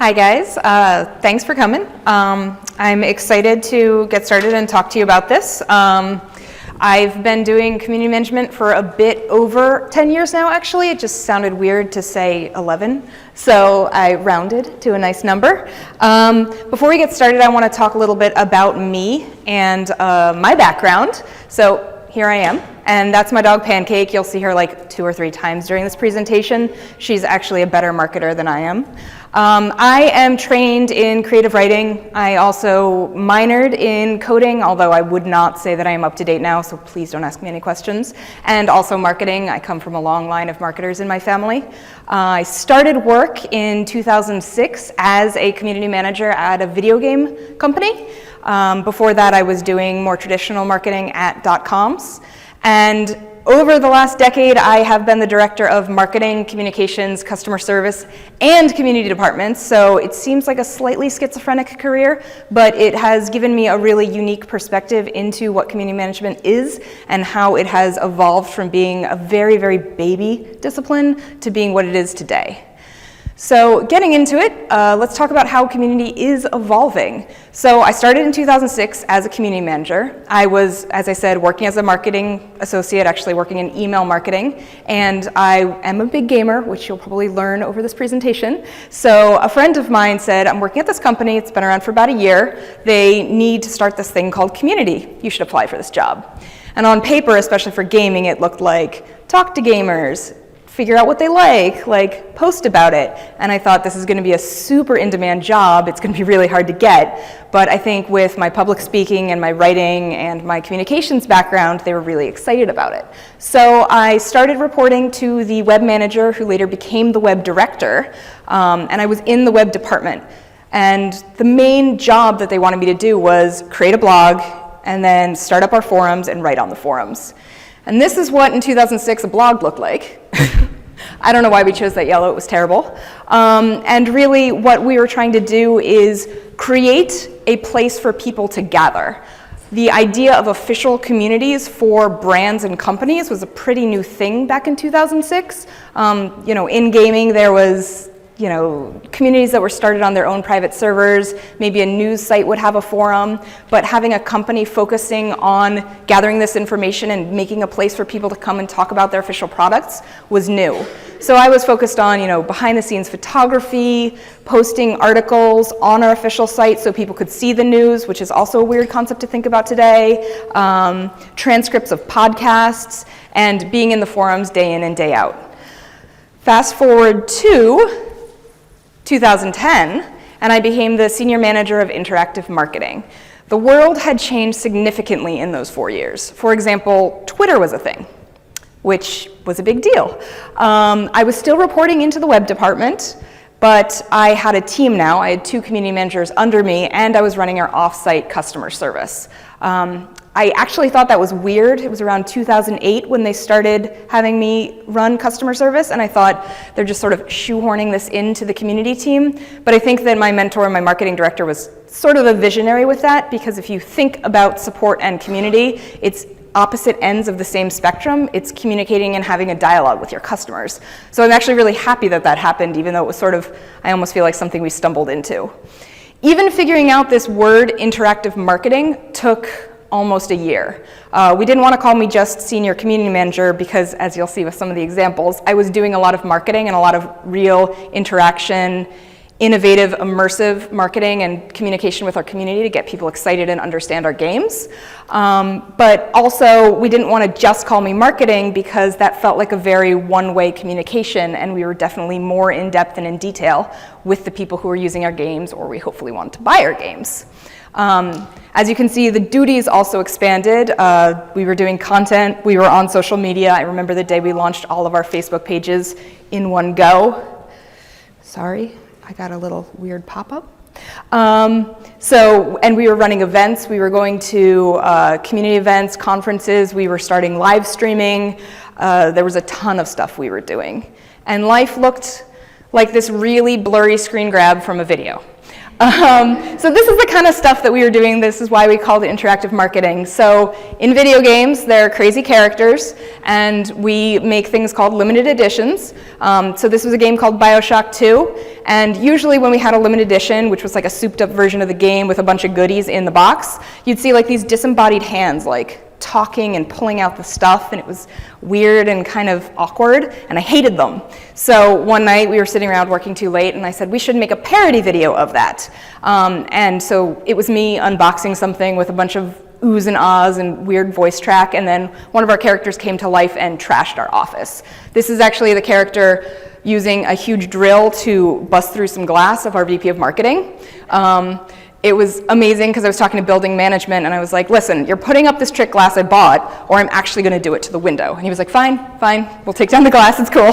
Hi guys, thanks for coming. I'm excited to get started and talk to you about this. I've been doing community management for a bit over 10 years now, actually. It just sounded weird to say 11, so I rounded to a nice number. Before we get started, I want to talk a little bit about me and my background. So here I am, and that's my dog Pancake. You'll see her like 2 or 3 times during this presentation. She's actually a better marketer than I am. I am trained in creative writing. I also minored in coding, although I would not say that I am up to date now, so please don't ask me any questions. And also marketing. I come from a long line of marketers in my family. I started work in 2006 as a community manager at a video game company. Before that, I was doing more traditional marketing at .coms. And over the last decade, I have been the director of marketing, communications, customer service, and community departments. So it seems like a slightly schizophrenic career, but it has given me a really unique perspective into what community management is and how it has evolved from being a very, very baby discipline to being what it is today. So getting into it, let's talk about how community is evolving. So I started in 2006 as a community manager. I was, as I said, working as a marketing associate, actually working in email marketing, and I am a big gamer, which you'll probably learn over this presentation. So a friend of mine said, I'm working at this company, it's been around for about a year, they need to start this thing called community. You should apply for this job. And on paper, especially for gaming, it looked like talk to gamers, figure out what they like post about it. And I thought this is going to be a super in-demand job. It's going to be really hard to get. But I think with my public speaking and my writing and my communications background, they were really excited about it. So I started reporting to the web manager, who later became the web director, and I was in the web department. And the main job that they wanted me to do was create a blog and then start up our forums and write on the forums. And this is what in 2006 a blog looked like. I don't know why we chose that yellow, it was terrible. And really what we were trying to do is create a place for people to gather. The idea of official communities for brands and companies was a pretty new thing back in 2006. In gaming there was communities that were started on their own private servers. Maybe a news site would have a forum, but having a company focusing on gathering this information and making a place for people to come and talk about their official products was new. So I was focused on, behind the scenes photography, posting articles on our official site so people could see the news, which is also a weird concept to think about today, transcripts of podcasts, and being in the forums day in and day out. Fast forward to 2010, and I became the senior manager of interactive marketing. The world had changed significantly in those 4 years. For example, Twitter was a thing, which was a big deal. I was still reporting into the web department, but I had a team now. I had 2 community managers under me, and I was running our off-site customer service. I actually thought that was weird. It was around 2008 when they started having me run customer service, and I thought they're just sort of shoehorning this into the community team. But I think that my mentor, my marketing director, was sort of a visionary with that, because if you think about support and community, it's opposite ends of the same spectrum. It's communicating and having a dialogue with your customers. So I'm actually really happy that that happened, even though it was sort of, I almost feel like something we stumbled into. Even figuring out this word interactive marketing took almost a year. We didn't want to call me just senior community manager because, as you'll see with some of the examples, I was doing a lot of marketing and a lot of real interaction, innovative, immersive marketing and communication with our community to get people excited and understand our games. But also, we didn't want to just call me marketing because that felt like a very one-way communication, and we were definitely more in depth and in detail with the people who were using our games or we hopefully wanted to buy our games. As you can see, the duties also expanded. We were doing content, we were on social media. I remember the day we launched all of our Facebook pages in one go. Sorry, I got a little weird pop-up. And we were running events. We were going to community events, conferences. We were starting live streaming. There was a ton of stuff we were doing. And life looked like this really blurry screen grab from a video. So this is the kind of stuff that we were doing. This is why we called it interactive marketing. So in video games, there are crazy characters, and we make things called limited editions. So this was a game called BioShock 2, and usually when we had a limited edition, which was like a souped up version of the game with a bunch of goodies in the box, you'd see like these disembodied hands like talking and pulling out the stuff, and it was weird and kind of awkward, and I hated them. So one night we were sitting around working too late, and I said we should make a parody video of that. And so it was me unboxing something with a bunch of oohs and ahs and weird voice track, and then one of our characters came to life and trashed our office. This is actually the character using a huge drill to bust through some glass of our VP of marketing. It was amazing because I was talking to building management, and I was like, listen, you're putting up this trick glass I bought, or I'm actually going to do it to the window. And he was like, fine, we'll take down the glass, it's cool.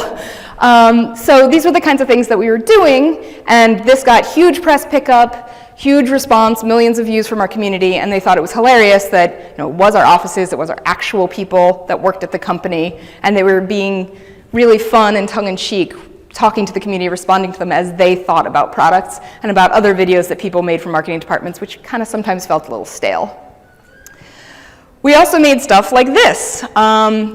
So these were the kinds of things that we were doing, and this got huge press pickup, huge response, millions of views from our community, and they thought it was hilarious that it was our offices, it was our actual people that worked at the company, and they were being really fun and tongue-in-cheek, talking to the community, responding to them as they thought about products and about other videos that people made from marketing departments, which kind of sometimes felt a little stale. We also made stuff like this.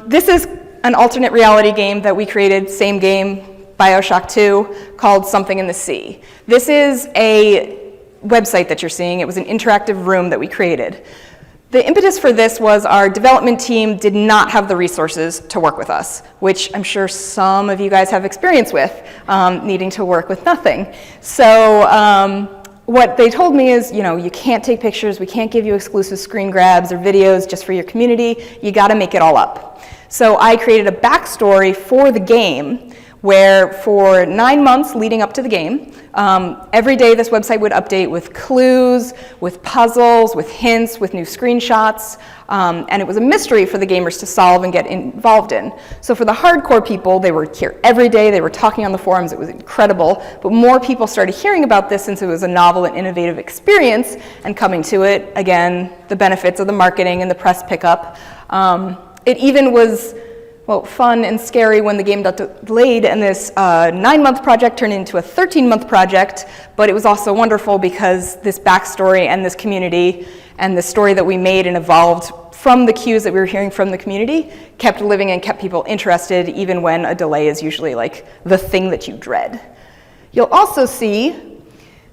This is an alternate reality game that we created, same game, BioShock 2, called Something in the Sea. This is a website that you're seeing. It was an interactive room that we created. The impetus for this was our development team did not have the resources to work with us, which I'm sure some of you guys have experience with, needing to work with nothing. So what they told me is, you can't take pictures, we can't give you exclusive screen grabs or videos just for your community, you gotta make it all up. So I created a backstory for the game where for 9 months leading up to the game, every day this website would update with clues, with puzzles, with hints, with new screenshots, and it was a mystery for the gamers to solve and get involved in. So for the hardcore people, they were here every day, they were talking on the forums, it was incredible, but more people started hearing about this since it was a novel and innovative experience, and coming to it, again, the benefits of the marketing and the press pickup. It even was fun and scary when the game got delayed, and this 9-month project turned into a 13-month project, but it was also wonderful because this backstory and this community and the story that we made and evolved from the cues that we were hearing from the community kept living and kept people interested, even when a delay is usually like the thing that you dread. You'll also see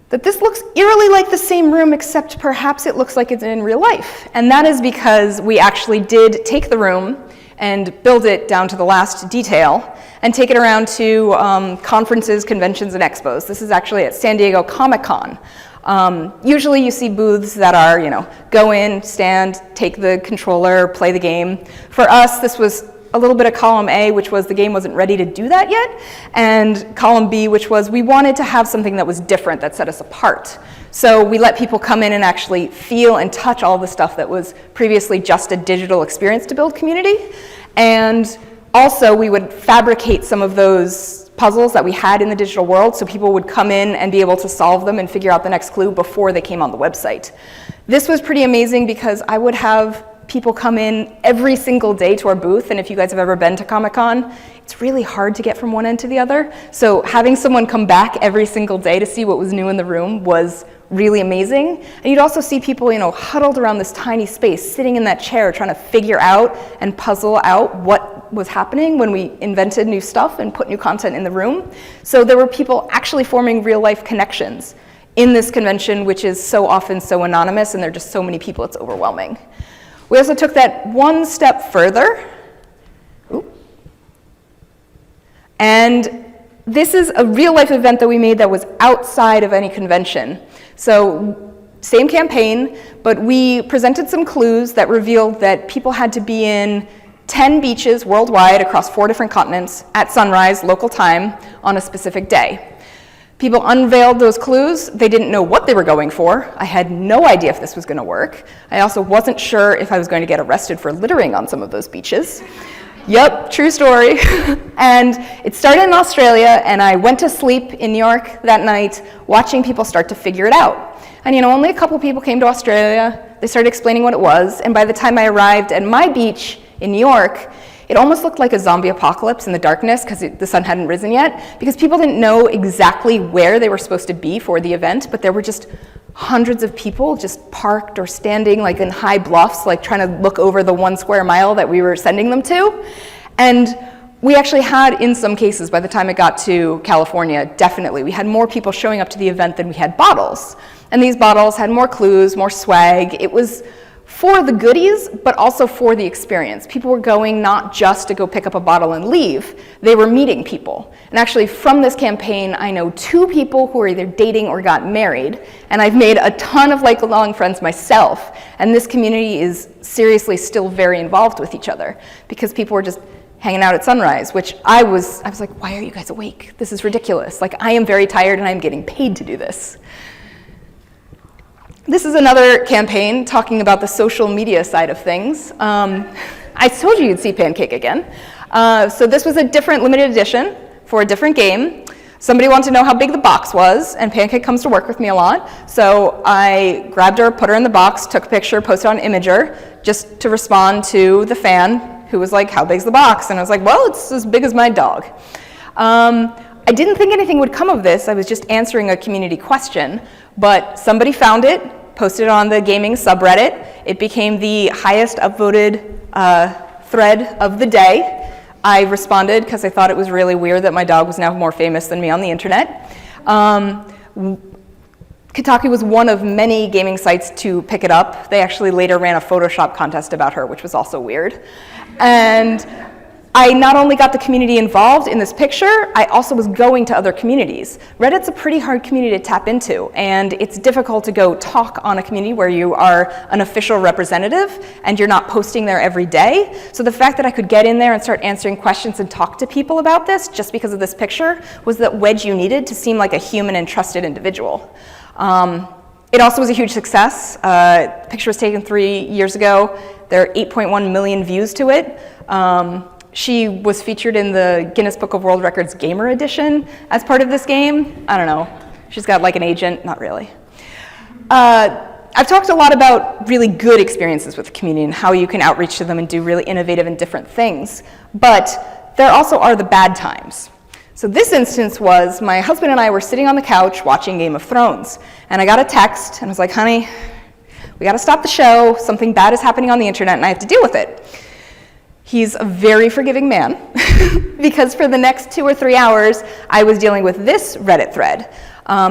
that this looks eerily like the same room, except perhaps it looks like it's in real life. And that is because we actually did take the room and build it down to the last detail, and take it around to conferences, conventions, and expos. This is actually at San Diego ComicCon. Usually you see booths that are, go in, stand, take the controller, play the game. For us, this was a little bit of column A, which was the game wasn't ready to do that yet, and column B, which was we wanted to have something that was different, that set us apart. So we let people come in and actually feel and touch all the stuff that was previously just a digital experience to build community. And also we would fabricate some of those puzzles that we had in the digital world so people would come in and be able to solve them and figure out the next clue before they came on the website. This was pretty amazing because I would have people come in every single day to our booth, and if you guys have ever been to Comic-Con, it's really hard to get from one end to the other. So having someone come back every single day to see what was new in the room was really amazing. And you'd also see people, huddled around this tiny space, sitting in that chair, trying to figure out and puzzle out what was happening when we invented new stuff and put new content in the room. So there were people actually forming real life connections in this convention, which is so often so anonymous, and there are just so many people, it's overwhelming. We also took that one step further. And this is a real life event that we made that was outside of any convention. So same campaign, but we presented some clues that revealed that people had to be in 10 beaches worldwide across 4 different continents at sunrise, local time, on a specific day. People unveiled those clues. They didn't know what they were going for. I had no idea if this was going to work. I also wasn't sure if I was going to get arrested for littering on some of those beaches. Yep, true story. And it started in Australia, and I went to sleep in New York that night watching people start to figure it out. And only a couple people came to Australia. They started explaining what it was, and by the time I arrived at my beach in New York, It almost looked like a zombie apocalypse in the darkness because the sun hadn't risen yet, because people didn't know exactly where they were supposed to be for the event, but there were just hundreds of people just parked or standing like in high bluffs, like trying to look over the 1 square mile that we were sending them to. And we actually had, in some cases, by the time it got to California, definitely, we had more people showing up to the event than we had bottles. And these bottles had more clues, more swag. It was for the goodies, but also for the experience. People were going not just to go pick up a bottle and leave, they were meeting people. And actually from this campaign, I know 2 people who are either dating or got married, and I've made a ton of lifelong friends myself, and this community is seriously still very involved with each other, because people were just hanging out at sunrise, which I was like, why are you guys awake? This is ridiculous. Like, I am very tired and I'm getting paid to do this. This is another campaign talking about the social media side of things. I told you you'd see Pancake again. So this was a different limited edition for a different game. Somebody wanted to know how big the box was, and Pancake comes to work with me a lot. So I grabbed her, put her in the box, took a picture, posted on Imager, just to respond to the fan who was like, how big's the box? And I was like, well, it's as big as my dog. I didn't think anything would come of this. I was just answering a community question, but somebody found it, posted it on the gaming subreddit. It became the highest upvoted thread of the day. I responded because I thought it was really weird that my dog was now more famous than me on the internet. Kotaku was one of many gaming sites to pick it up. They actually later ran a Photoshop contest about her, which was also weird. And I not only got the community involved in this picture, I also was going to other communities. Reddit's a pretty hard community to tap into, and it's difficult to go talk on a community where you are an official representative and you're not posting there every day. So the fact that I could get in there and start answering questions and talk to people about this just because of this picture was that wedge you needed to seem like a human and trusted individual. It also was a huge success. The picture was taken 3 years ago. There are 8.1 million views to it. She was featured in the Guinness Book of World Records Gamer Edition as part of this game. I don't know. She's got like an agent. Not really. I've talked a lot about really good experiences with the community and how you can outreach to them and do really innovative and different things. But there also are the bad times. So this instance was my husband and I were sitting on the couch watching Game of Thrones. And I got a text and I was like, honey, we got to stop the show. Something bad is happening on the internet and I have to deal with it. He's a very forgiving man because for the next 2 or 3 hours, I was dealing with this Reddit thread.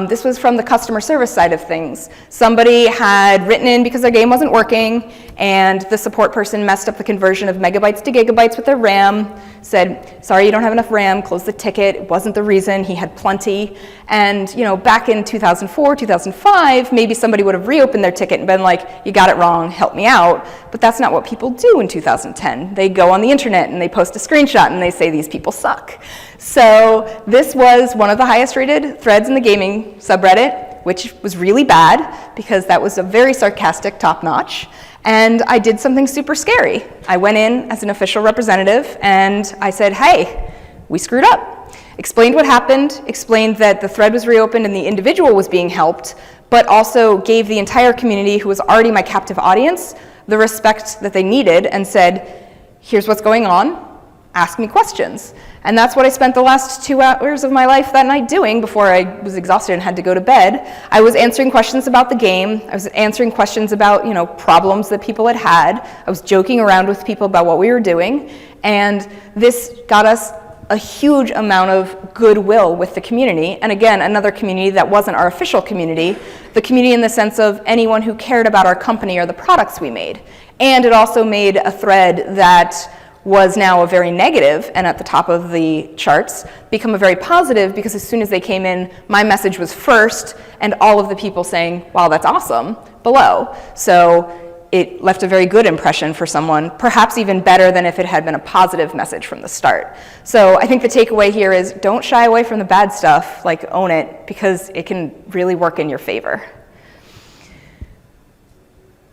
This was from the customer service side of things. Somebody had written in because their game wasn't working, and the support person messed up the conversion of megabytes to gigabytes with their RAM, said, sorry, you don't have enough RAM, close the ticket. It wasn't the reason, he had plenty. And back in 2004, 2005, maybe somebody would have reopened their ticket and been like, you got it wrong, help me out. But that's not what people do in 2010. They go on the internet and they post a screenshot and they say these people suck. So this was one of the highest rated threads in the gaming subreddit, which was really bad because that was a very sarcastic top-notch. And I did something super scary. I went in as an official representative and I said, hey, we screwed up. Explained what happened, explained that the thread was reopened and the individual was being helped, but also gave the entire community, who was already my captive audience, the respect that they needed and said, here's what's going on, ask me questions. And that's what I spent the last 2 hours of my life that night doing before I was exhausted and had to go to bed. I was answering questions about the game. I was answering questions about, problems that people had had. I was joking around with people about what we were doing. And this got us a huge amount of goodwill with the community. And again, another community that wasn't our official community, the community in the sense of anyone who cared about our company or the products we made. And it also made a thread that was now a very negative, and at the top of the charts, become a very positive, because as soon as they came in, my message was first, and all of the people saying, wow, that's awesome, below. So it left a very good impression for someone, perhaps even better than if it had been a positive message from the start. So I think the takeaway here is don't shy away from the bad stuff, like own it, because it can really work in your favor.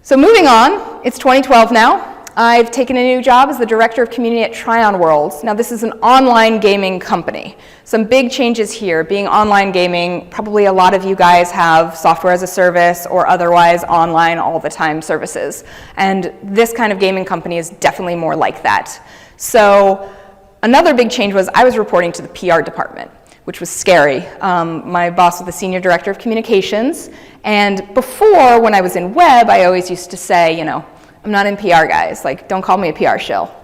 So moving on, it's 2012 now. I've taken a new job as the director of community at Tryon Worlds. Now this is an online gaming company. Some big changes here. Being online gaming, probably a lot of you guys have software as a service or otherwise online all the time services. And this kind of gaming company is definitely more like that. So another big change was I was reporting to the PR department, which was scary. My boss was the senior director of communications, and before, when I was in web, I always used to say, I'm not in PR, guys. Like, don't call me a PR shill.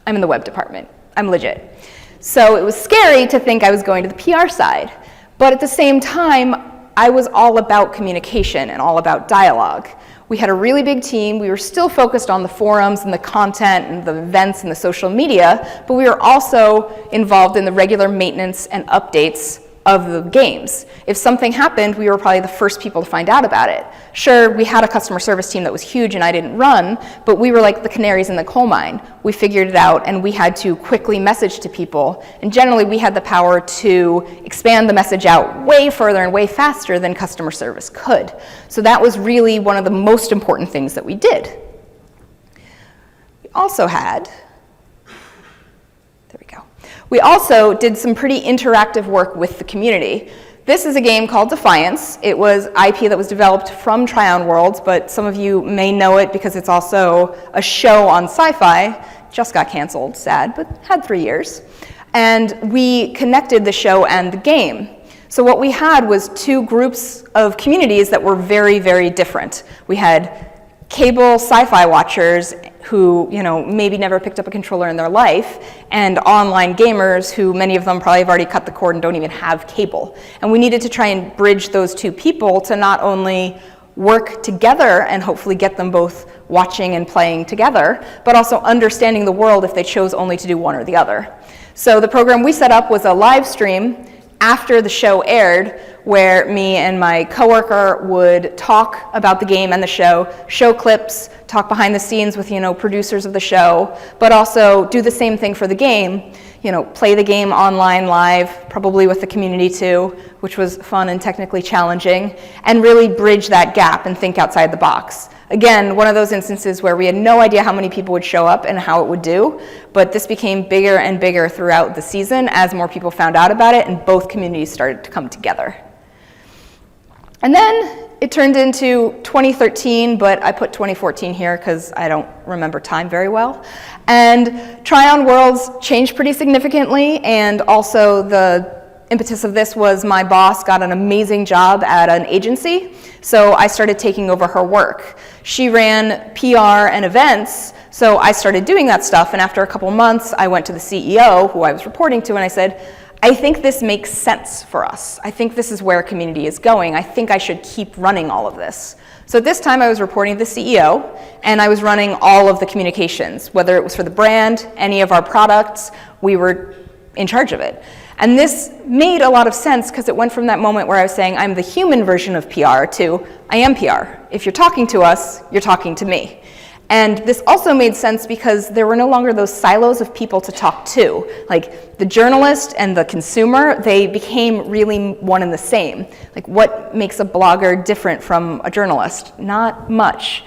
I'm in the web department. I'm legit. So it was scary to think I was going to the PR side, but at the same time, I was all about communication and all about dialogue. We had a really big team. We were still focused on the forums and the content and the events and the social media, but we were also involved in the regular maintenance and updates of the games. If something happened, we were probably the first people to find out about it. Sure, we had a customer service team that was huge and I didn't run, but we were like the canaries in the coal mine. We figured it out and we had to quickly message to people. And generally we had the power to expand the message out way further and way faster than customer service could. So that was really one of the most important things that we did. We also had, we also did some pretty interactive work with the community. This is a game called Defiance. It was IP that was developed from Tryon Worlds, but some of you may know it because it's also a show on Sci-Fi. Just got canceled, sad, but had 3 years. And we connected the show and the game. So what we had was two groups of communities that were very, very different. We had cable sci-fi watchers who, maybe never picked up a controller in their life, and online gamers who many of them probably have already cut the cord and don't even have cable. And we needed to try and bridge those two people to not only work together and hopefully get them both watching and playing together, but also understanding the world if they chose only to do one or the other. So the program we set up was a live stream after the show aired, where me and my coworker would talk about the game and the show clips, talk behind the scenes with, producers of the show, but also do the same thing for the game, play the game online live, probably with the community too, which was fun and technically challenging, and really bridge that gap and think outside the box. Again, one of those instances where we had no idea how many people would show up and how it would do, but this became bigger and bigger throughout the season as more people found out about it and both communities started to come together. And then it turned into 2013, but I put 2014 here because I don't remember time very well. And Tryon Worlds changed pretty significantly, and also the impetus of this was my boss got an amazing job at an agency, so I started taking over her work. She ran PR and events, so I started doing that stuff, and after a couple months, I went to the CEO, who I was reporting to, and I said, I think this makes sense for us. I think this is where community is going. I think I should keep running all of this. So at this time, I was reporting to the CEO, and I was running all of the communications, whether it was for the brand, any of our products, we were in charge of it. And this made a lot of sense because it went from that moment where I was saying I'm the human version of PR to I am PR. If you're talking to us, you're talking to me. And this also made sense because there were no longer those silos of people to talk to. Like the journalist and the consumer, they became really one and the same. Like what makes a blogger different from a journalist? Not much.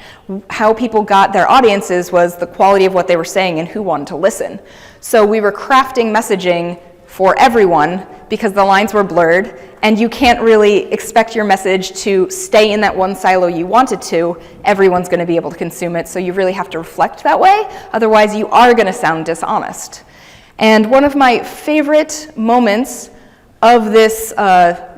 How people got their audiences was the quality of what they were saying and who wanted to listen. So we were crafting messaging for everyone because the lines were blurred, and you can't really expect your message to stay in that one silo you want it to. Everyone's going to be able to consume it, so you really have to reflect that way. Otherwise, you are going to sound dishonest. And one of my favorite moments of this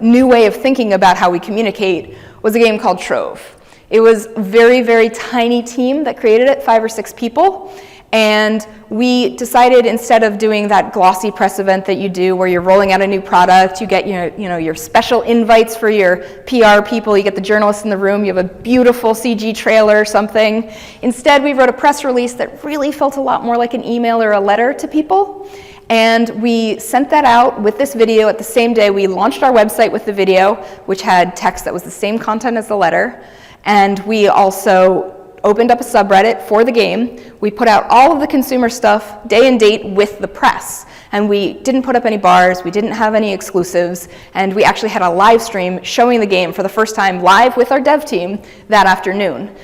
new way of thinking about how we communicate was a game called Trove. It was a very, very tiny team that created it, 5 or 6 people. And we decided instead of doing that glossy press event that you do where you're rolling out a new product, you get your special invites for your PR people, you get the journalists in the room, you have a beautiful CG trailer or something. Instead, we wrote a press release that really felt a lot more like an email or a letter to people. And we sent that out with this video. At the same day, we launched our website with the video, which had text that was the same content as the letter. And we also opened up a subreddit for the game. We put out all of the consumer stuff, day and date, with the press. And we didn't put up any bars, we didn't have any exclusives, and we actually had a live stream showing the game for the first time live with our dev team that afternoon.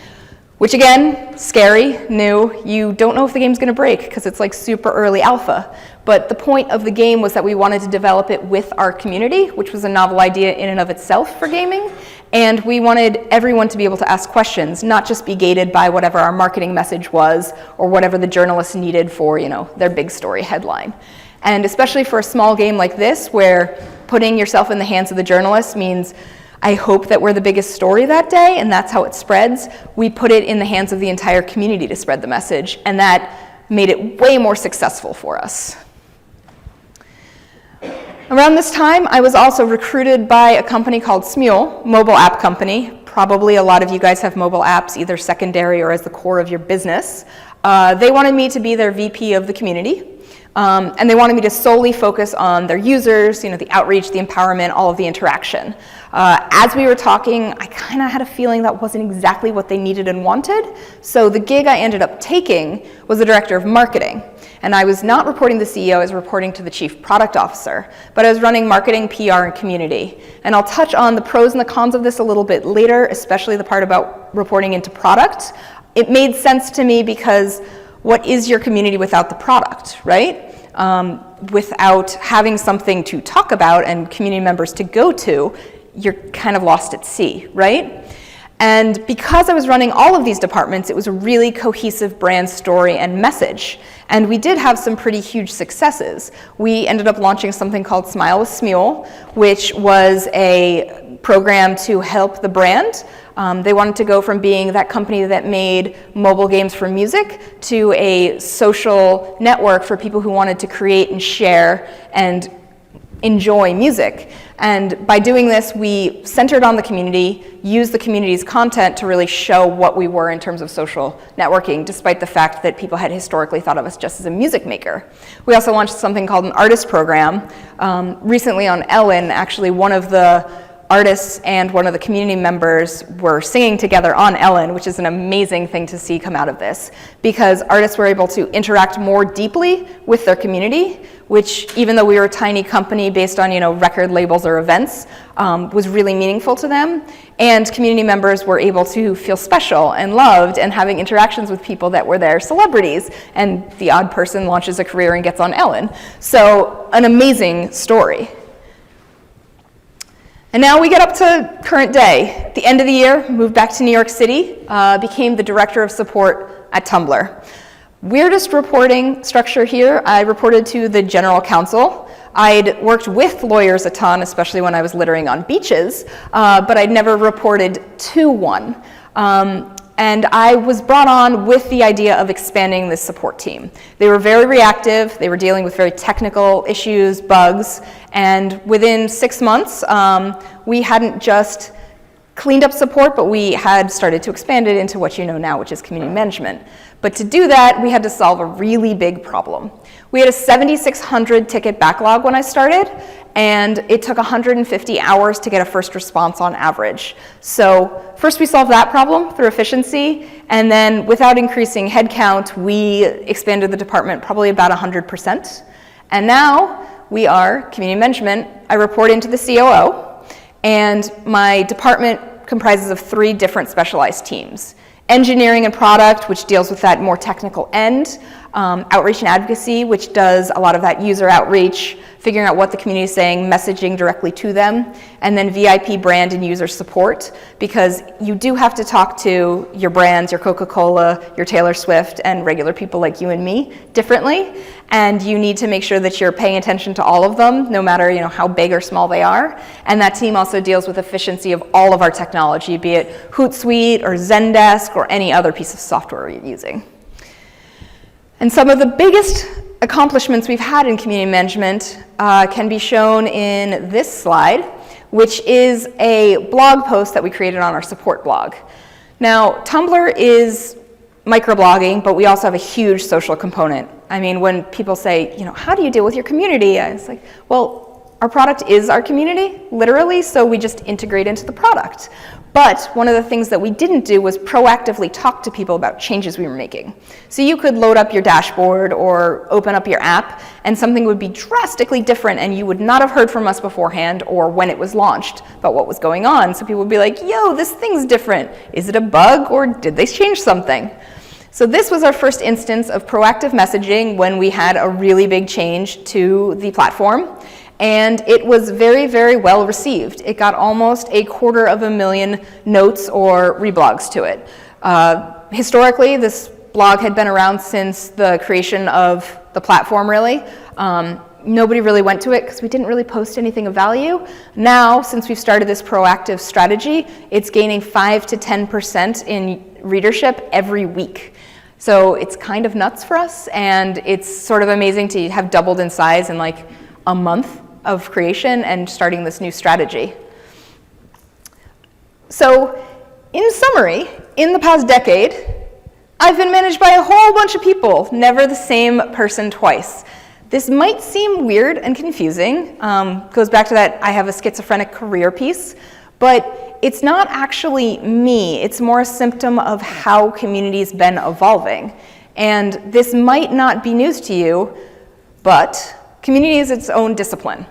Which again, scary, new, you don't know if the game's gonna break because it's like super early alpha. But the point of the game was that we wanted to develop it with our community, which was a novel idea in and of itself for gaming. And we wanted everyone to be able to ask questions, not just be gated by whatever our marketing message was or whatever the journalists needed for, their big story headline. And especially for a small game like this, where putting yourself in the hands of the journalists means I hope that we're the biggest story that day, and that's how it spreads. We put it in the hands of the entire community to spread the message, and that made it way more successful for us. Around this time, I was also recruited by a company called Mule, mobile app company. Probably a lot of you guys have mobile apps, either secondary or as the core of your business. They wanted me to be their VP of the community. And they wanted me to solely focus on their users, the outreach, the empowerment, all of the interaction. As we were talking, I kind of had a feeling that wasn't exactly what they needed and wanted. So the gig I ended up taking was the director of marketing. And I was not reporting to the CEO, I was reporting to the chief product officer. But I was running marketing, PR, and community. And I'll touch on the pros and the cons of this a little bit later, especially the part about reporting into product. It made sense to me because what is your community without the product, right? Without having something to talk about and community members to go to, you're kind of lost at sea, right? And because I was running all of these departments, it was a really cohesive brand story and message. And we did have some pretty huge successes. We ended up launching something called Smile with Mule, which was a program to help the brand. They wanted to go from being that company that made mobile games for music to a social network for people who wanted to create and share and enjoy music. And by doing this, we centered on the community, used the community's content to really show what we were in terms of social networking, despite the fact that people had historically thought of us just as a music maker. We also launched something called an artist program. Recently on Ellen, actually one of the artists and one of the community members were singing together on Ellen, which is an amazing thing to see come out of this, because artists were able to interact more deeply with their community, which, even though we were a tiny company based on record labels or events, was really meaningful to them. And community members were able to feel special and loved and having interactions with people that were their celebrities, and the odd person launches a career and gets on Ellen. So an amazing story. And now we get up to current day. At the end of the year, moved back to New York City, became the director of support at Tumblr. Weirdest reporting structure here, I reported to the general counsel. I'd worked with lawyers a ton, especially when I was littering on beaches, but I'd never reported to one. And I was brought on with the idea of expanding this support team. They were very reactive, they were dealing with very technical issues, bugs, and within 6 months, we hadn't just cleaned up support, but we had started to expand it into what you know now, which is community management. But to do that, we had to solve a really big problem. We had a 7,600 ticket backlog when I started, and it took 150 hours to get a first response on average. So first we solved that problem through efficiency, and then without increasing headcount, we expanded the department probably about 100%. And now we are community management. I report into the COO, and my department comprises of 3 different specialized teams. Engineering and product, which deals with that more technical end. Outreach and advocacy, which does a lot of that user outreach, figuring out what the community is saying, messaging directly to them. And then VIP brand and user support, because you do have to talk to your brands, your Coca-Cola, your Taylor Swift, and regular people like you and me differently. And you need to make sure that you're paying attention to all of them, no matter how big or small they are. And that team also deals with efficiency of all of our technology, be it Hootsuite or Zendesk or any other piece of software you're using. And some of the biggest accomplishments we've had in community management can be shown in this slide, which is a blog post that we created on our support blog. Now, Tumblr is microblogging, but we also have a huge social component. I mean, when people say, how do you deal with your community? It's like, well, our product is our community, literally, so we just integrate into the product. But one of the things that we didn't do was proactively talk to people about changes we were making. So you could load up your dashboard or open up your app, and something would be drastically different, and you would not have heard from us beforehand or when it was launched about what was going on. So people would be like, yo, this thing's different. Is it a bug, or did they change something? So this was our first instance of proactive messaging when we had a really big change to the platform. And it was very, very well received. It got almost 250,000 notes or reblogs to it. Historically, this blog had been around since the creation of the platform, really. Nobody really went to it because we didn't really post anything of value. Now, since we've started this proactive strategy, it's gaining 5 to 10% in readership every week. So it's kind of nuts for us, and it's sort of amazing to have doubled in size in like a month of creation and starting this new strategy. So in summary, in the past decade, I've been managed by a whole bunch of people, never the same person twice. This might seem weird and confusing. Goes back to that I have a schizophrenic career piece, but it's not actually me. It's more a symptom of how community's been evolving. And this might not be news to you, but community is its own discipline.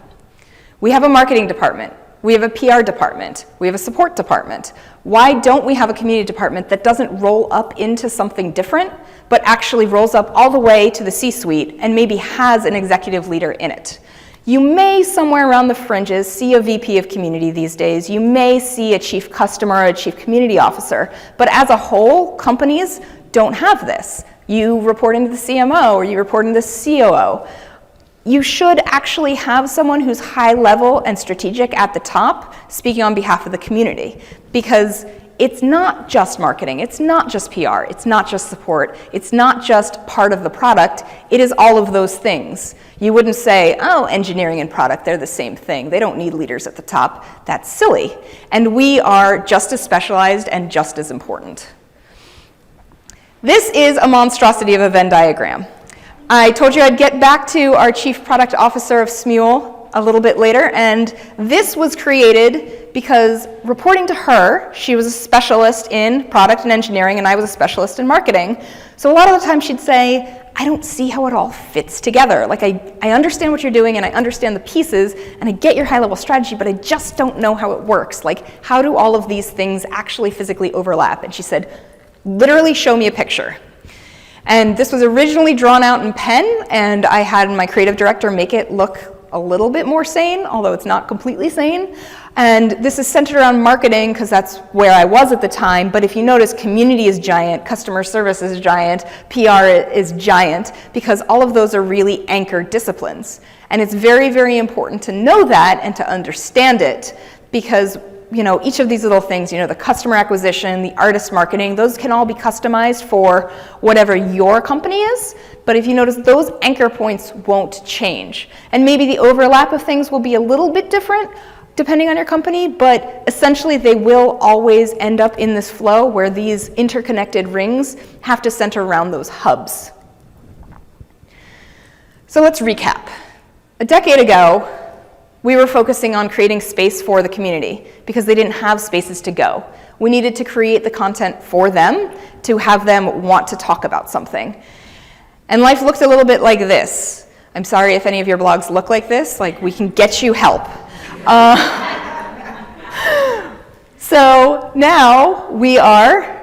We have a marketing department. We have a PR department. We have a support department. Why don't we have a community department that doesn't roll up into something different, but actually rolls up all the way to the C-suite and maybe has an executive leader in it? You may, somewhere around the fringes, see a VP of community these days. You may see a chief customer or a chief community officer. But as a whole, companies don't have this. You report into the CMO or you report into the COO. You should actually have someone who's high level and strategic at the top speaking on behalf of the community, because it's not just marketing, it's not just PR, it's not just support, it's not just part of the product, it is all of those things. You wouldn't say, oh, engineering and product, they're the same thing. They don't need leaders at the top. That's silly. And we are just as specialized and just as important. This is a monstrosity of a Venn diagram. I told you I'd get back to our Chief Product Officer of Mule a little bit later, and this was created because, reporting to her, she was a specialist in product and engineering, and I was a specialist in marketing. So a lot of the time she'd say, I don't see how it all fits together. Like, I understand what you're doing, and I understand the pieces, and I get your high-level strategy, but I just don't know how it works. Like, how do all of these things actually physically overlap? And she said, literally show me a picture. And this was originally drawn out in pen, and I had my creative director make it look a little bit more sane, although it's not completely sane. And this is centered around marketing because that's where I was at the time. But if you notice, community is giant, customer service is giant, PR is giant, because all of those are really anchored disciplines. And it's very, very important to know that and to understand it, because each of these little things, the customer acquisition, the artist marketing, those can all be customized for whatever your company is. But if you notice, those anchor points won't change. And maybe the overlap of things will be a little bit different depending on your company, but essentially they will always end up in this flow where these interconnected rings have to center around those hubs. So let's recap. A decade ago, we were focusing on creating space for the community because they didn't have spaces to go. We needed to create the content for them to have them want to talk about something. And life looked a little bit like this. I'm sorry if any of your blogs look like this, like we can get you help. So now we are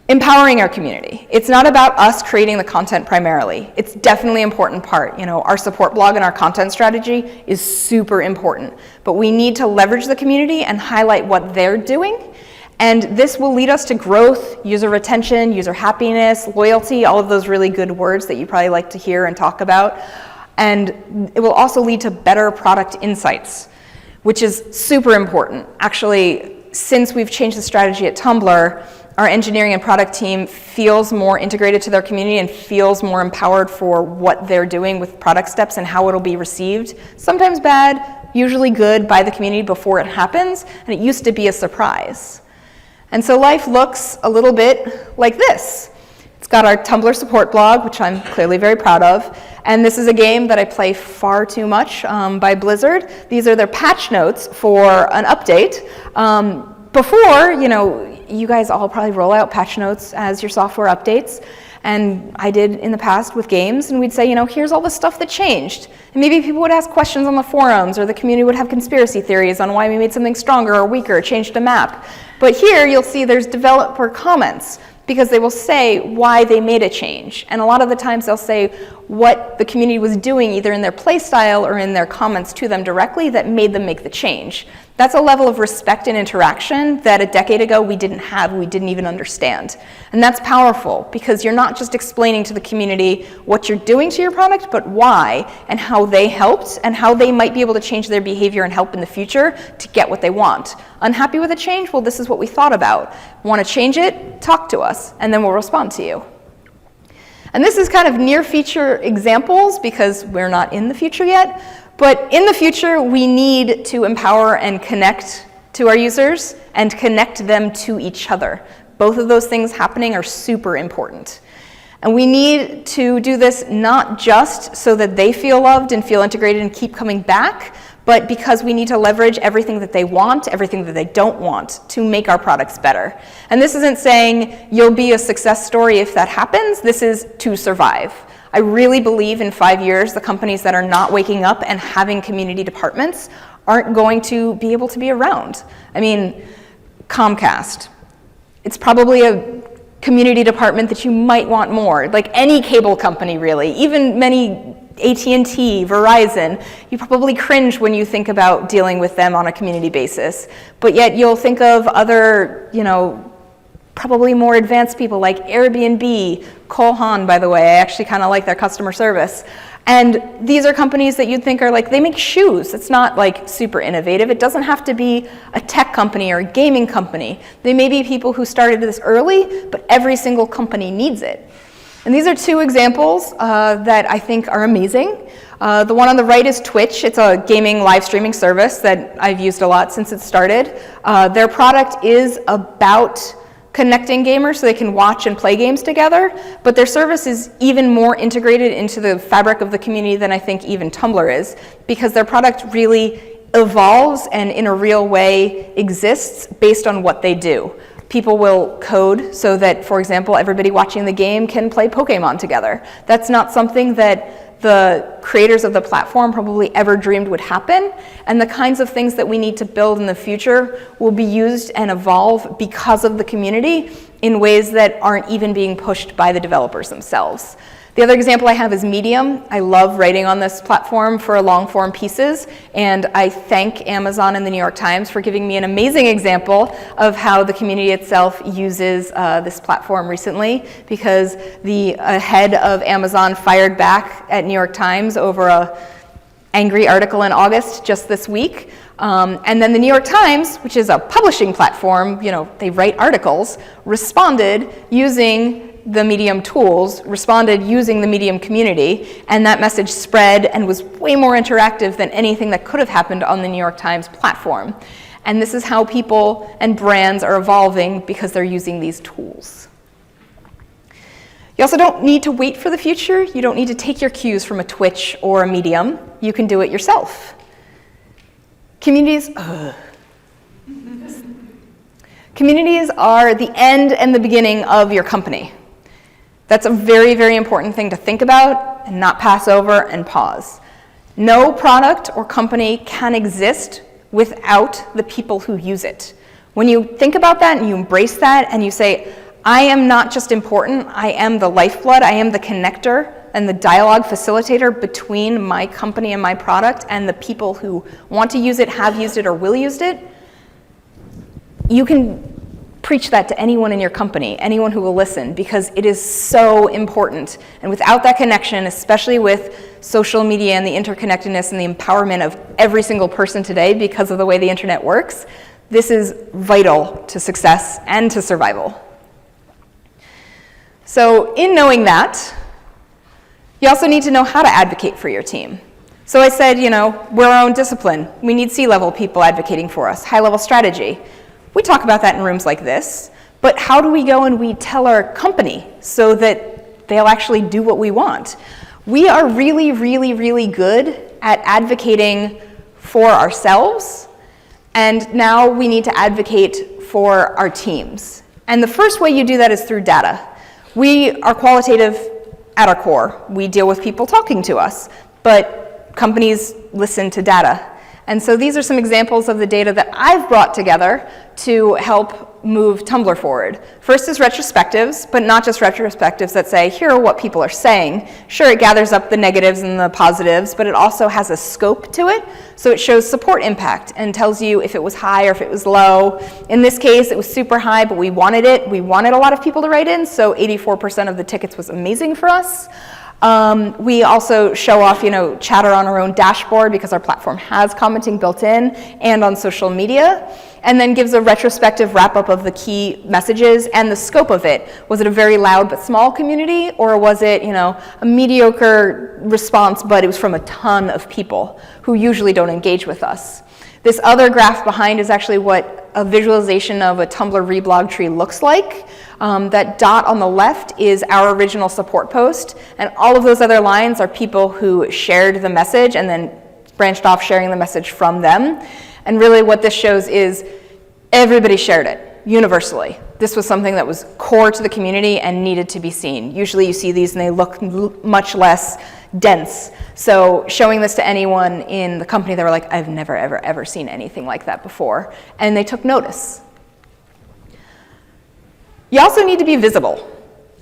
empowering our community. It's not about us creating the content primarily. It's definitely an important part. Our support blog and our content strategy is super important, but we need to leverage the community and highlight what they're doing. And this will lead us to growth, user retention, user happiness, loyalty, all of those really good words that you probably like to hear and talk about. And it will also lead to better product insights, which is super important. Actually, since we've changed the strategy at Tumblr, our engineering and product team feels more integrated to their community and feels more empowered for what they're doing with product steps and how it'll be received. Sometimes bad, usually good by the community before it happens, and it used to be a surprise. And so life looks a little bit like this. It's got our Tumblr support blog, which I'm clearly very proud of, and this is a game that I play far too much by Blizzard. These are their patch notes for an update. Before, you guys all probably roll out patch notes as your software updates, and I did in the past with games, and we'd say, here's all the stuff that changed. And maybe people would ask questions on the forums, or the community would have conspiracy theories on why we made something stronger or weaker, changed a map. But here you'll see there's developer comments. because they will say why they made a change. And a lot of the times they'll say what the community was doing either in their play style or in their comments to them directly that made them make the change. That's a level of respect and interaction that a decade ago we didn't have, we didn't even understand. And that's powerful because you're not just explaining to the community what you're doing to your product, but why and how they helped and how they might be able to change their behavior and help in the future to get what they want. Unhappy with a change? Well, this is what we thought about. Want to change it? Talk to us, and then we'll respond to you. And this is kind of near future examples because we're not in the future yet. But in the future, we need to empower and connect to our users and connect them to each other. Both of those things happening are super important. And we need to do this not just so that they feel loved and feel integrated and keep coming back, but because we need to leverage everything that they want, everything that they don't want to make our products better. And this isn't saying you'll be a success story if that happens. This is to survive. I really believe in 5 years, the companies that are not waking up and having community departments aren't going to be able to be around. I mean, Comcast, it's probably a community department that you might want more, like any cable company really, even many AT&T, Verizon, you probably cringe when you think about dealing with them on a community basis, but yet you'll think of other, probably more advanced people like Airbnb, Cole Haan, by the way, I actually kind of like their customer service. And these are companies that you'd think are like, they make shoes. It's not like super innovative. It doesn't have to be a tech company or a gaming company. They may be people who started this early, but every single company needs it. And these are two examples that I think are amazing. The one on the right is Twitch. It's a gaming live streaming service that I've used a lot since it started. Their product is about connecting gamers so they can watch and play games together, but their service is even more integrated into the fabric of the community than I think even Tumblr is, because their product really evolves and in a real way exists based on what they do. People will code so that, for example, everybody watching the game can play Pokemon together. That's not something that the creators of the platform probably ever dreamed would happen, and the kinds of things that we need to build in the future will be used and evolve because of the community in ways that aren't even being pushed by the developers themselves. The other example I have is Medium. I love writing on this platform for long-form pieces, and I thank Amazon and the New York Times for giving me an amazing example of how the community itself uses this platform recently, because the head of Amazon fired back at New York Times over an angry article in August just this week. And then the New York Times, which is a publishing platform, they write articles, responded using the Medium tools, responded using the Medium community, and that message spread and was way more interactive than anything that could have happened on the New York Times platform. And this is how people and brands are evolving because they're using these tools. You also don't need to wait for the future. You don't need to take your cues from a Twitch or a Medium. You can do it yourself. Communities are the end and the beginning of your company. That's a very, very important thing to think about and not pass over and pause. No product or company can exist without the people who use it. When you think about that and you embrace that and you say, I am not just important, I am the lifeblood, I am the connector and the dialogue facilitator between my company and my product and the people who want to use it, have used it, or will use it, you can preach that to anyone in your company, anyone who will listen, because it is so important. And without that connection, especially with social media and the interconnectedness and the empowerment of every single person today because of the way the internet works, this is vital to success and to survival. So in knowing that, you also need to know how to advocate for your team. So I said, we're our own discipline. We need C-level people advocating for us, high-level strategy. We talk about that in rooms like this, but how do we go and we tell our company so that they'll actually do what we want? We are really, really, really good at advocating for ourselves, and now we need to advocate for our teams. And the first way you do that is through data. We are qualitative at our core. We deal with people talking to us, but companies listen to data. And so these are some examples of the data that I've brought together to help move Tumblr forward. First is retrospectives, but not just retrospectives that say, here are what people are saying. Sure, it gathers up the negatives and the positives, but it also has a scope to it. So it shows support impact and tells you if it was high or if it was low. In this case, it was super high, but we wanted it. We wanted a lot of people to write in, so 84% of the tickets was amazing for us. We also show off, chatter on our own dashboard because our platform has commenting built in and on social media, and then gives a retrospective wrap-up of the key messages and the scope of it. Was it a very loud but small community, or was it, a mediocre response, but it was from a ton of people who usually don't engage with us? This other graph behind is actually what a visualization of a Tumblr reblog tree looks like. That dot on the left is our original support post, and all of those other lines are people who shared the message and then branched off sharing the message from them. And really what this shows is everybody shared it universally. This was something that was core to the community and needed to be seen. Usually you see these and they look much less dense. So showing this to anyone in the company, they were like, I've never, ever, ever seen anything like that before. And they took notice. You also need to be visible.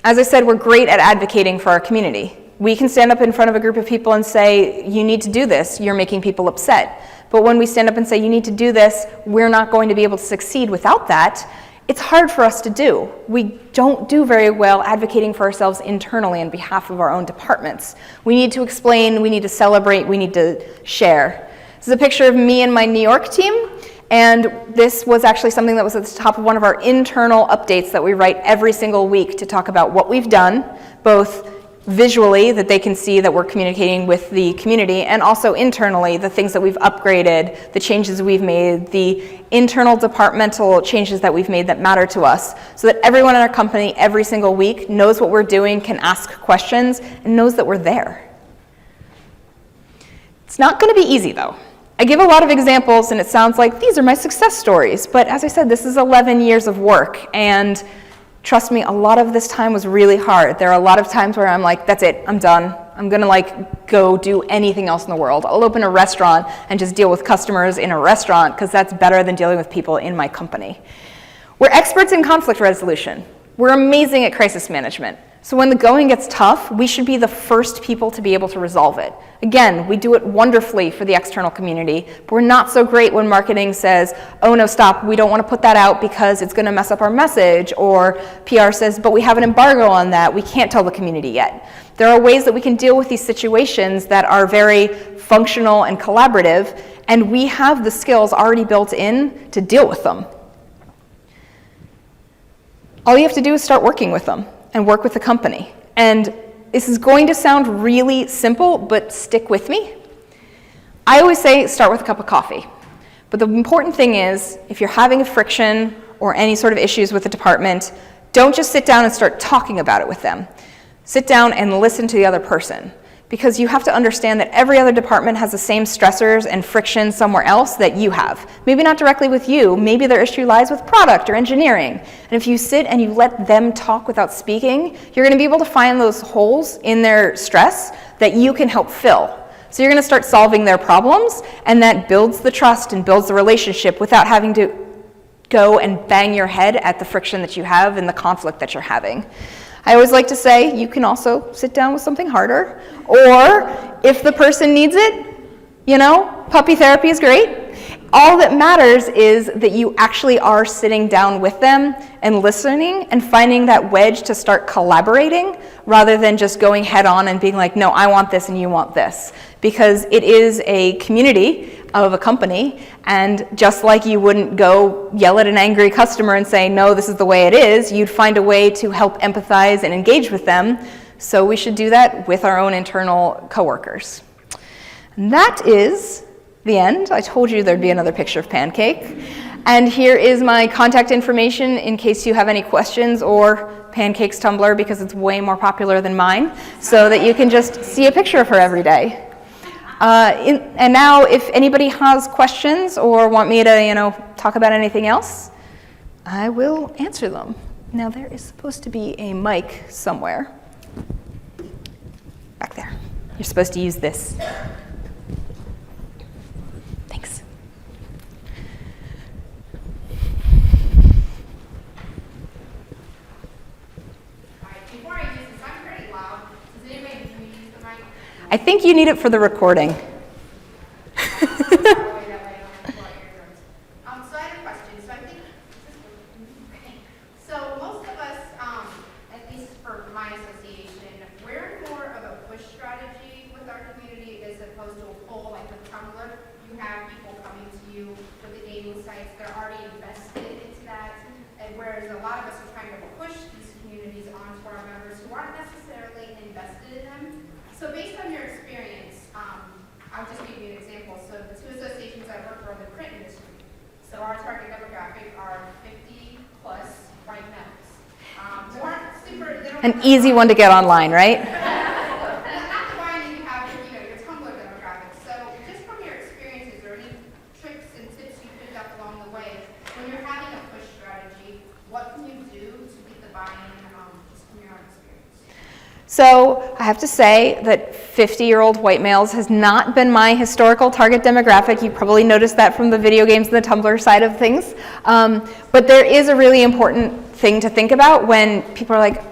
As I said, we're great at advocating for our community. We can stand up in front of a group of people and say, you need to do this, you're making people upset. But when we stand up and say, you need to do this, we're not going to be able to succeed without that, it's hard for us to do. We don't do very well advocating for ourselves internally on behalf of our own departments. We need to explain, we need to celebrate, we need to share. This is a picture of me and my New York team, and this was actually something that was at the top of one of our internal updates that we write every single week to talk about what we've done, both visually, that they can see that we're communicating with the community, and also internally, the things that we've upgraded, the changes we've made, the internal departmental changes that we've made that matter to us, so that everyone in our company every single week knows what we're doing, can ask questions, and knows that we're there. It's not going to be easy, though. I give a lot of examples, and it sounds like these are my success stories, but as I said, this is 11 years of work, and trust me, a lot of this time was really hard. There are a lot of times where I'm like, that's it, I'm done. I'm gonna go do anything else in the world. I'll open a restaurant and just deal with customers in a restaurant because that's better than dealing with people in my company. We're experts in conflict resolution. We're amazing at crisis management. So when the going gets tough, we should be the first people to be able to resolve it. Again, we do it wonderfully for the external community, but we're not so great when marketing says, oh no, stop, we don't want to put that out because it's going to mess up our message, or PR says, but we have an embargo on that, we can't tell the community yet. There are ways that we can deal with these situations that are very functional and collaborative, and we have the skills already built in to deal with them. All you have to do is start working with them and work with the company. And this is going to sound really simple, but stick with me. I always say start with a cup of coffee. But the important thing is, if you're having a friction or any sort of issues with the department, don't just sit down and start talking about it with them. Sit down and listen to the other person. Because you have to understand that every other department has the same stressors and friction somewhere else that you have. Maybe not directly with you, maybe their issue lies with product or engineering. And if you sit and you let them talk without speaking, you're gonna be able to find those holes in their stress that you can help fill. So you're gonna start solving their problems, and that builds the trust and builds the relationship without having to go and bang your head at the friction that you have and the conflict that you're having. I always like to say you can also sit down with something harder, or if the person needs it, puppy therapy is great. All that matters is that you actually are sitting down with them and listening and finding that wedge to start collaborating rather than just going head on and being like, no, I want this and you want this. Because it is a community of a company, and just like you wouldn't go yell at an angry customer and say, no, this is the way it is, you'd find a way to help empathize and engage with them. So we should do that with our own internal coworkers. And that is the end. I told you there'd be another picture of Pancake. And here is my contact information in case you have any questions, or Pancake's Tumblr, because it's way more popular than mine, so that you can just see a picture of her every day. And now, if anybody has questions or want me to, talk about anything else, I will answer them. Now, there is supposed to be a mic somewhere. Back there. You're supposed to use this. Thanks. I think you need it for the recording. So I have a question. So I think, so most of us, at least for my association, we're more of a push strategy with our community as opposed to a pull, like with Tumblr. You have people coming to you with the gaming sites, they're already invested into that, and whereas a lot of us are trying to push these communities onto our members who aren't necessarily invested in them. So based on your experience, I'll just give you an example. So the two associations I work for in the print industry. So our target demographic are 50 plus white males. Who aren't super, they don't An easy one to get online, right? not the one that you have in, your Tumblr demographic. So just from your experiences, or any tricks and tips you picked up along the way, when you're having a push strategy, what can you do to get the buy-in just from your own experience? So I have to say that 50-year-old white males has not been my historical target demographic. You probably noticed that from the video games and the Tumblr side of things. But there is a really important thing to think about when people are like,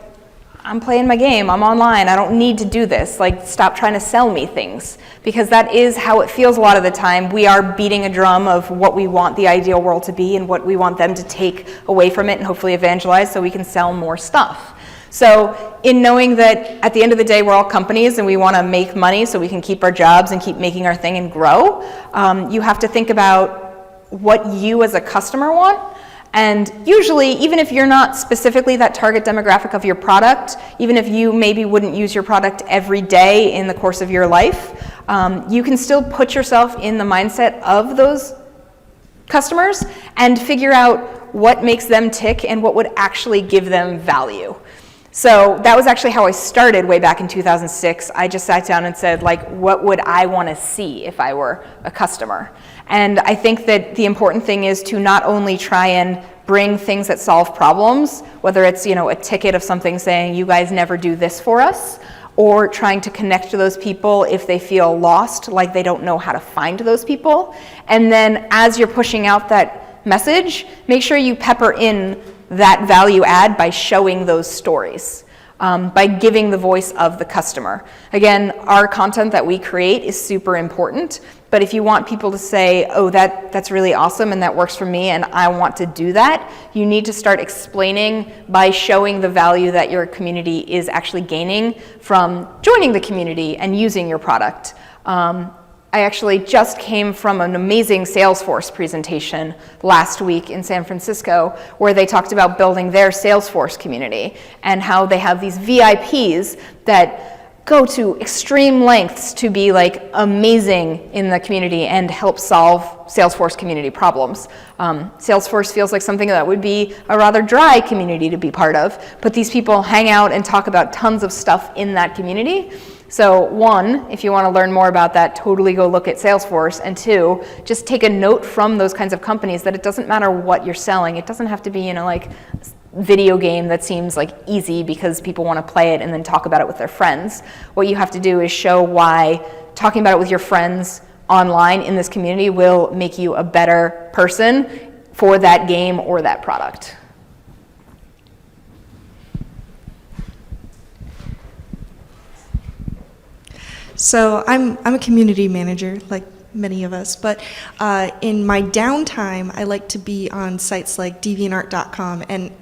I'm playing my game, I'm online, I don't need to do this. Like, stop trying to sell me things. Because that is how it feels a lot of the time. We are beating a drum of what we want the ideal world to be and what we want them to take away from it and hopefully evangelize so we can sell more stuff. So in knowing that at the end of the day we're all companies and we want to make money so we can keep our jobs and keep making our thing and grow, you have to think about what you as a customer want. And usually, even if you're not specifically that target demographic of your product, even if you maybe wouldn't use your product every day in the course of your life, you can still put yourself in the mindset of those customers and figure out what makes them tick and what would actually give them value. So that was actually how I started way back in 2006. I just sat down and said, like, what would I want to see if I were a customer? And I think that the important thing is to not only try and bring things that solve problems, whether it's, a ticket of something saying, you guys never do this for us, or trying to connect to those people if they feel lost, like they don't know how to find those people. And then as you're pushing out that message, make sure you pepper in that value add by showing those stories, by giving the voice of the customer. Again, our content that we create is super important, but if you want people to say, oh, that's really awesome and that works for me and I want to do that, you need to start explaining by showing the value that your community is actually gaining from joining the community and using your product. I actually just came from an amazing Salesforce presentation last week in San Francisco where they talked about building their Salesforce community and how they have these VIPs that go to extreme lengths to be like amazing in the community and help solve Salesforce community problems. Salesforce feels like something that would be a rather dry community to be part of, but these people hang out and talk about tons of stuff in that community. So one, if you want to learn more about that, totally go look at Salesforce. And two, just take a note from those kinds of companies that it doesn't matter what you're selling. It doesn't have to be, like video game that seems like easy because people want to play it and then talk about it with their friends. What you have to do is show why talking about it with your friends online in this community will make you a better person for that game or that product. So I'm a community manager, like many of us, but in my downtime, I like to be on sites like deviantart.com and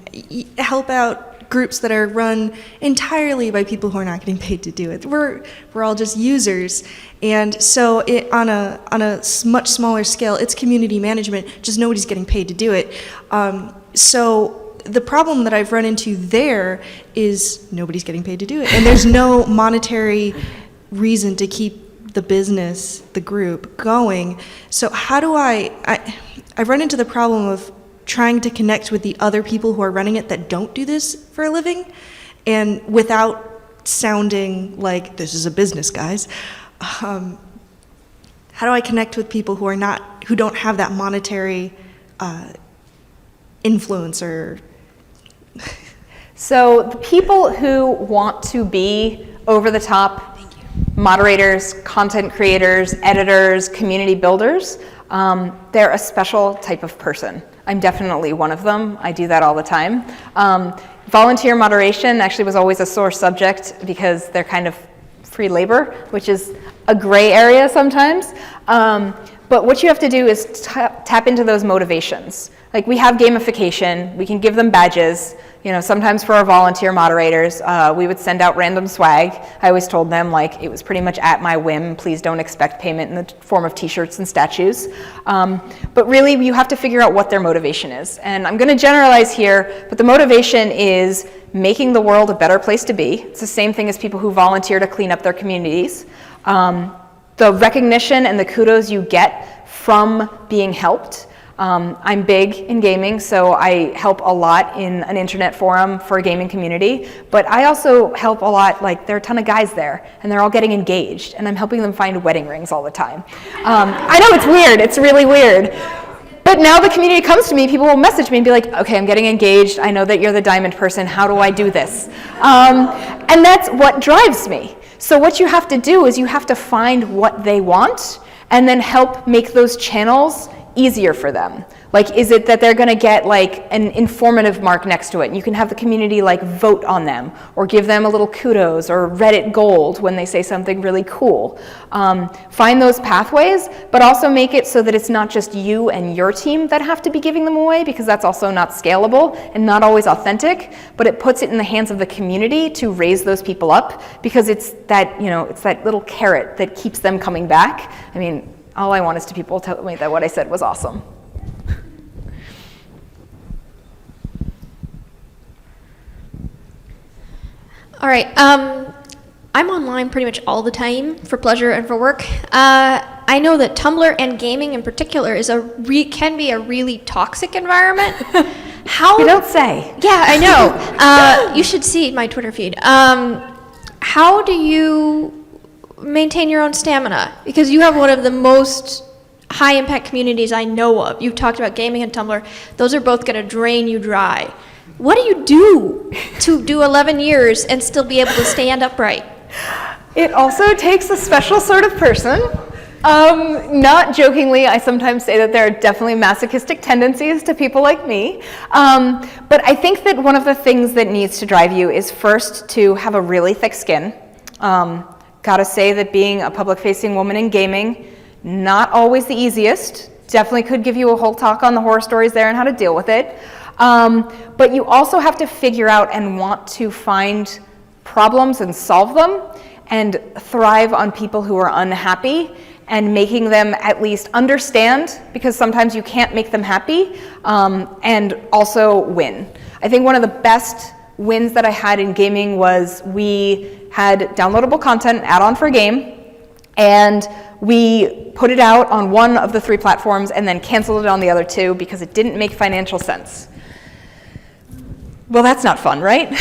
help out groups that are run entirely by people who are not getting paid to do it. We're all just users, and so on a much smaller scale, it's community management. Just nobody's getting paid to do it. So the problem that I've run into there is nobody's getting paid to do it, and there's no monetary reason to keep the business, the group, going. So how do I've run into the problem of trying to connect with the other people who are running it that don't do this for a living, and without sounding like this is a business, guys. How do I connect with people who don't have that monetary influence or? So the people who want to be over the top moderators, content creators, editors, community builders, they're a special type of person. I'm definitely one of them. I do that all the time. Volunteer moderation actually was always a sore subject because they're kind of free labor, which is a gray area sometimes. But what you have to do is tap into those motivations. Like, we have gamification, we can give them badges. You know, sometimes for our volunteer moderators, we would send out random swag. I always told them, like, it was pretty much at my whim. Please don't expect payment in the form of t-shirts and statues. But really, you have to figure out what their motivation is. And I'm going to generalize here, but the motivation is making the world a better place to be. It's the same thing as people who volunteer to clean up their communities. The recognition and the kudos you get from being helped. I'm big in gaming, so I help a lot in an internet forum for a gaming community, but I also help a lot, like, there are a ton of guys there, and they're all getting engaged, and I'm helping them find wedding rings all the time. I know it's weird, it's really weird, but now the community comes to me, people will message me and be like, okay, I'm getting engaged, I know that you're the diamond person, how do I do this? And that's what drives me. So what you have to do is you have to find what they want, and then help make those channels easier for them. Like, is it that they're going to get like an informative mark next to it? You can have the community like vote on them, or give them a little kudos or Reddit gold when they say something really cool. Find those pathways, but also make it so that it's not just you and your team that have to be giving them away, because that's also not scalable and not always authentic, but it puts it in the hands of the community to raise those people up, because it's that, you know, it's that little carrot that keeps them coming back. I mean, all I want is to people tell me that what I said was awesome. All right, I'm online pretty much all the time for pleasure and for work. I know that Tumblr and gaming in particular is can be a really toxic environment. How? You don't say. Yeah, I know. You should see my Twitter feed. How do you maintain your own stamina? Because you have one of the most high impact communities I know of. You've talked about gaming and Tumblr. Those are both going to drain you dry. What do you do to do 11 years and still be able to stand upright? It also takes a special sort of person. Not jokingly, I sometimes say that there are definitely masochistic tendencies to people like me. But I think that one of the things that needs to drive you is first to have a really thick skin. Gotta say that being a public-facing woman in gaming, not always the easiest. Definitely could give you a whole talk on the horror stories there and how to deal with it. But you also have to figure out and want to find problems and solve them, and thrive on people who are unhappy, and making them at least understand, because sometimes you can't make them happy, and also win. I think one of the best wins that I had in gaming was we had downloadable content, add-on for a game, and we put it out on one of the 3 platforms and then canceled it on the other 2 because it didn't make financial sense. Well, that's not fun, right?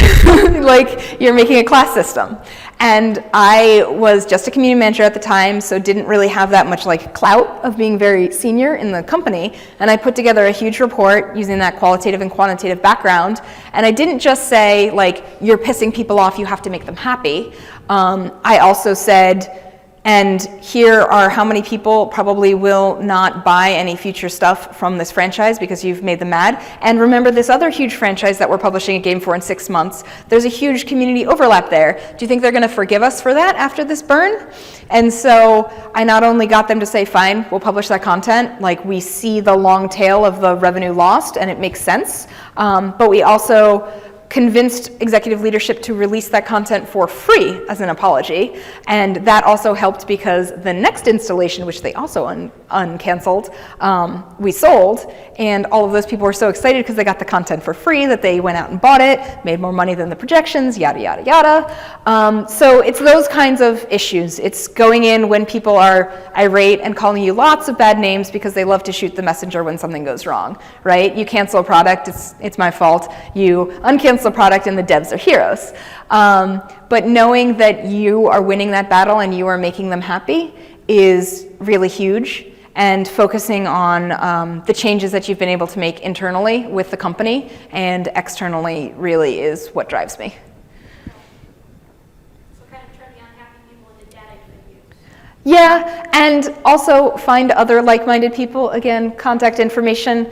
Like, you're making a class system. And I was just a community manager at the time, so didn't really have that much like clout of being very senior in the company. And I put together a huge report using that qualitative and quantitative background. And I didn't just say, like, you're pissing people off, you have to make them happy. I also said, and here are how many people probably will not buy any future stuff from this franchise because you've made them mad. And remember this other huge franchise that we're publishing a game for in 6 months. There's a huge community overlap there. Do you think they're gonna forgive us for that after this burn? And so I not only got them to say, fine, we'll publish that content, like we see the long tail of the revenue lost and it makes sense, but we also convinced executive leadership to release that content for free as an apology. And that also helped because the next installation, which they also uncanceled, we sold. And all of those people were so excited because they got the content for free that they went out and bought it, made more money than the projections, yada, yada, yada. So it's those kinds of issues. It's going in when people are irate and calling you lots of bad names because they love to shoot the messenger when something goes wrong, right? You cancel a product, it's my fault. You uncancel a product and the devs are heroes. But knowing that you are winning that battle and you are making them happy is really huge. And focusing on the changes that you've been able to make internally with the company and externally really is what drives me. So kind of turn the unhappy people into data you can use. Yeah, and also find other like-minded people. Again, contact information.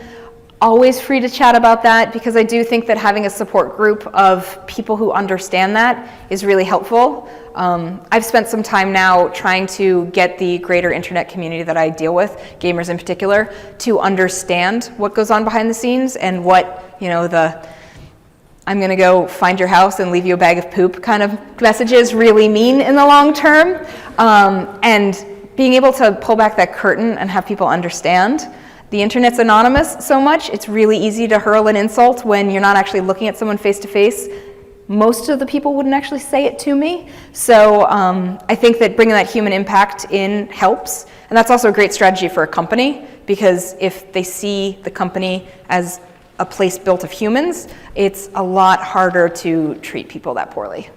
always free to chat about that, because I do think that having a support group of people who understand that is really helpful. I've spent some time now trying to get the greater internet community that I deal with, gamers in particular, to understand what goes on behind the scenes and what, you know, the I'm going to go find your house and leave you a bag of poop kind of messages really mean in the long term. And being able to pull back that curtain and have people understand. The internet's anonymous so much, it's really easy to hurl an insult when you're not actually looking at someone face to face. Most of the people wouldn't actually say it to me. So I think that bringing that human impact in helps. And that's also a great strategy for a company, because if they see the company as a place built of humans, it's a lot harder to treat people that poorly.